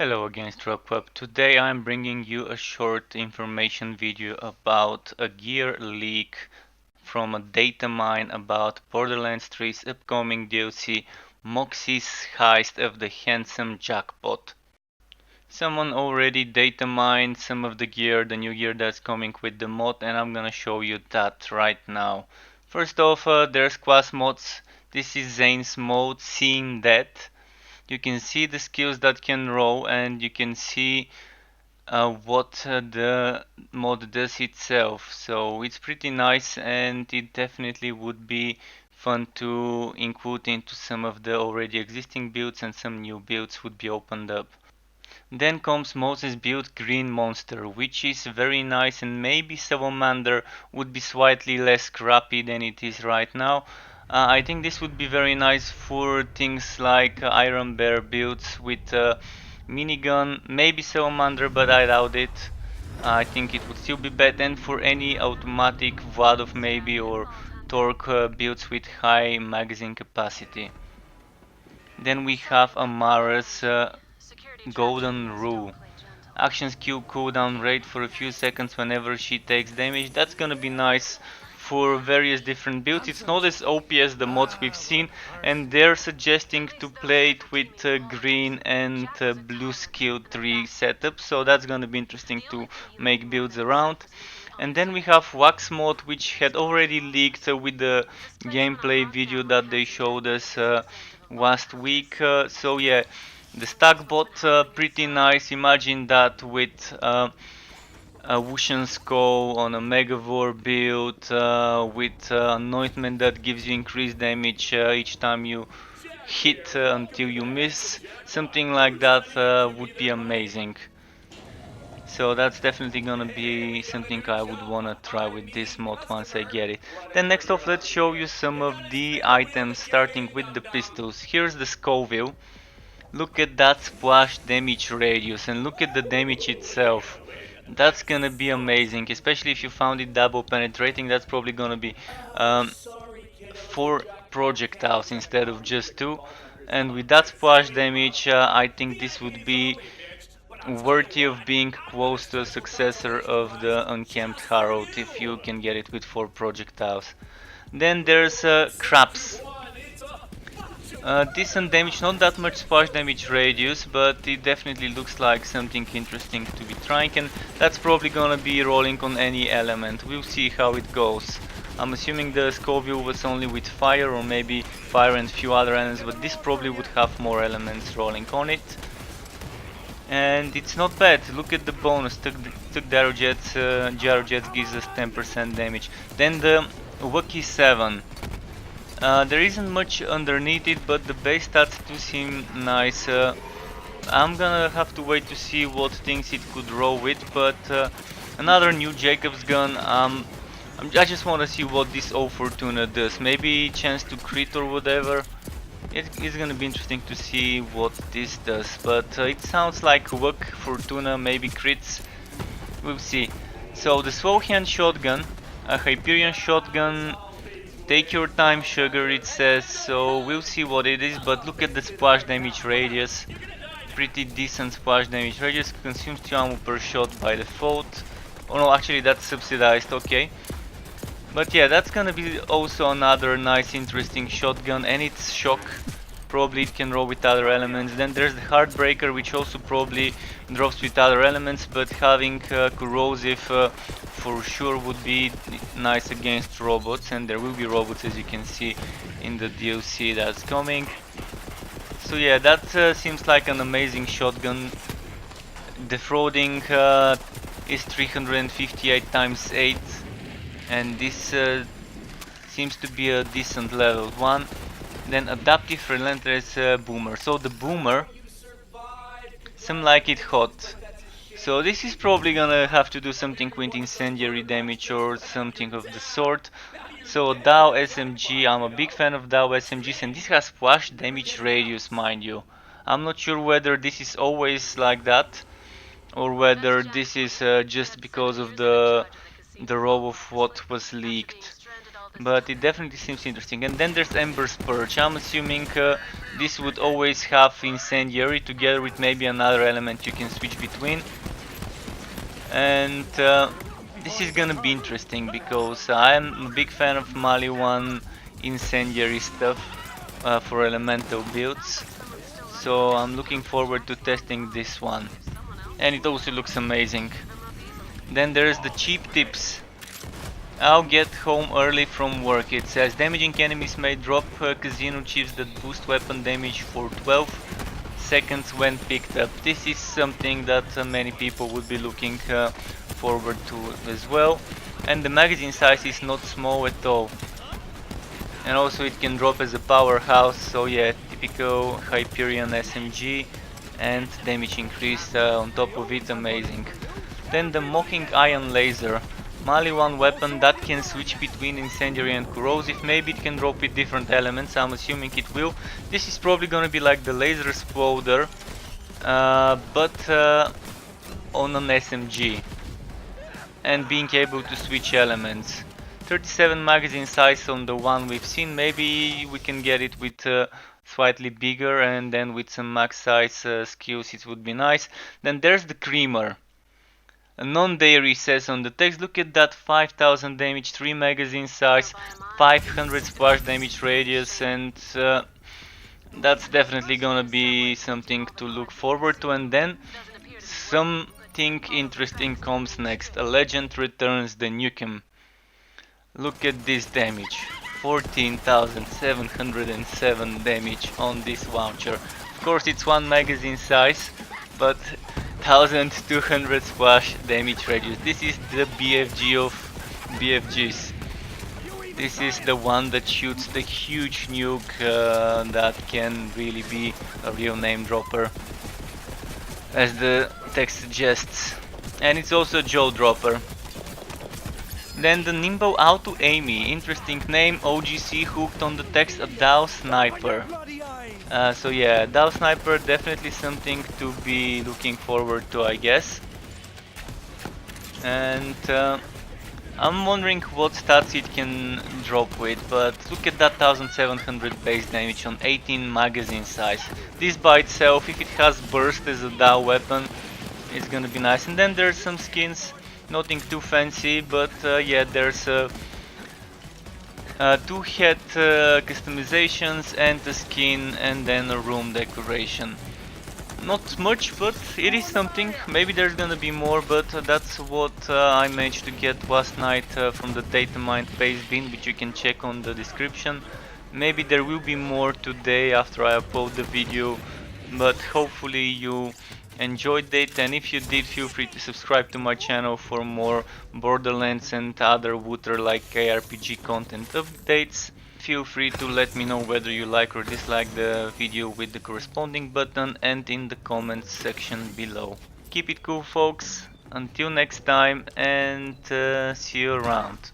Hello again, Stroke. Today I'm bringing you a short information video about a gear leak from a data mine about Borderlands 3's upcoming DLC, Moxxis Heist of the Handsome Jackpot. Someone already data mined some of the gear, the new gear that's coming with the mod, and I'm gonna show you that right now. First off, there's class mods. This is Zane's mode, Seeing Death. You can see the skills that can roll, and you can see what the mod does itself. So it's pretty nice, and it definitely would be fun to include into some of the already existing builds, and some new builds would be opened up. Then comes Moses build Green Monster, which is very nice, and maybe Salamander would be slightly less crappy than it is right now. I think this would be very nice for things like Iron Bear builds with minigun, maybe Salamander, but I doubt it. I think it would still be better, and for any automatic Vladov maybe, or Torque builds with high magazine capacity. Then we have Amara's Golden Rule. Action skill cooldown rate for a few seconds whenever she takes damage. That's gonna be nice for various different builds. It's not as OP as the mods we've seen, and they're suggesting to play it with green and blue skill tree setup, so that's gonna be interesting to make builds around. And then we have Wax mod, which had already leaked with the gameplay video that they showed us last week. So yeah, the stack bot, pretty nice. Imagine that with a Wushan Skull on a Megavore build, with Anointment that gives you increased damage each time you hit until you miss. Something like that would be amazing. So that's definitely gonna be something I would wanna try with this mod once I get it. Then next off, let's show you some of the items, starting with the pistols. Here's the Scoville. Look at that splash damage radius, and look at the damage itself. That's gonna be amazing, especially if you found it double penetrating. That's probably gonna be um, 4 projectiles instead of just 2. And with that splash damage, I think this would be worthy of being close to a successor of the Unkempt Harrowed if you can get it with 4 projectiles. Then there's Craps. Decent damage, not that much splash damage radius, but it definitely looks like something interesting to be trying, and that's probably gonna be rolling on any element. We'll see how it goes. I'm assuming the Scoville was only with fire, or maybe fire and few other elements, but this probably would have more elements rolling on it. And it's not bad. Look at the bonus. Took Gyro Jets gives us 10% damage. Then the Wookiee 7. There isn't much underneath it, but the base stats do seem nice. I'm gonna have to wait to see what things it could roll with, but another new Jacob's gun. I just want to see what this O Fortuna does. Maybe chance to crit or whatever. It's gonna be interesting to see what this does, but it sounds like Luck, Fortuna, maybe crits. We'll see. So the slow hand shotgun, a Hyperion shotgun. Take your time, sugar, it says, so we'll see what it is, but look at the splash damage radius. Pretty decent splash damage radius, consumes 2 ammo per shot by default. Oh no, actually that's subsidized, okay. But yeah, that's gonna be also another nice interesting shotgun, and it's shock. Probably it can roll with other elements. Then there's the Heartbreaker, which also probably drops with other elements, but having corrosive for sure would be nice against robots, and there will be robots as you can see in the DLC that's coming. So yeah, that seems like an amazing shotgun. Defrauding is 358 times 8, and this seems to be a decent level 1. Then adaptive relentless boomer. So the boomer, some like it hot. So this is probably gonna have to do something with incendiary damage or something of the sort. So Dow Smg, I'm a big fan of Dow SMGs, and this has splash damage radius, mind you. I'm not sure whether this is always like that, or whether this is just because of the row of what was leaked. but it definitely seems interesting. And then there's Ember's Purge. I'm assuming this would always have Incendiary together with maybe another element you can switch between. And this is gonna be interesting because I'm a big fan of Mali 1 Incendiary stuff for elemental builds. So I'm looking forward to testing this one. And it also looks amazing. Then there's the cheap tips. I'll get home early from work. It says damaging enemies may drop casino chips that boost weapon damage for 12 seconds when picked up. This is something that many people would be looking forward to as well. And the magazine size is not small at all. And also it can drop as a powerhouse, so yeah, typical Hyperion SMG, and damage increase on top of it, amazing. Then the Mocking Ion Laser. Mali 1 weapon that can switch between incendiary and corrosive. Maybe it can drop with different elements, I'm assuming it will. This is probably gonna be like the laser exploder, but on an SMG. And being able to switch elements. 37 magazine size on the one we've seen. Maybe we can get it with slightly bigger, and then with some max size skills it would be nice. Then there's the Creamer. A non-dairy says on the text, look at that, 5000 damage, 3 magazine size, 500 splash damage radius, and that's definitely gonna be something to look forward to. And then something interesting comes next. A legend returns, the Nukem. Look at this damage, 14,707 damage on this launcher. Of course it's 1 magazine size, but 1200 splash damage radius. This is the BFG of BFGs. This is the one that shoots the huge nuke that can really be a real name dropper, as the text suggests. And it's also a jaw dropper. Then the Nimbo Auto Amy, interesting name, OGC hooked on the text, a Dow Sniper. So yeah, Dow Sniper, definitely something to be looking forward to, I guess. And I'm wondering what stats it can drop with, but look at that 1700 base damage on 18 magazine size. This by itself, if it has burst as a Dow weapon, it's gonna be nice. And then there's some skins. Nothing too fancy, but yeah, there's 2 head customizations and a skin, and then a room decoration. Not much, but it is something. Maybe there's gonna be more, but that's what I managed to get last night from the Datamined base bin, which you can check on the description. Maybe there will be more today after I upload the video, but hopefully you enjoyed it, and if you did, feel free to subscribe to my channel for more Borderlands and other Wooter-like ARPG content updates. Feel free to let me know whether you like or dislike the video with the corresponding button, and in the comments section below. Keep it cool, folks, until next time, and see you around.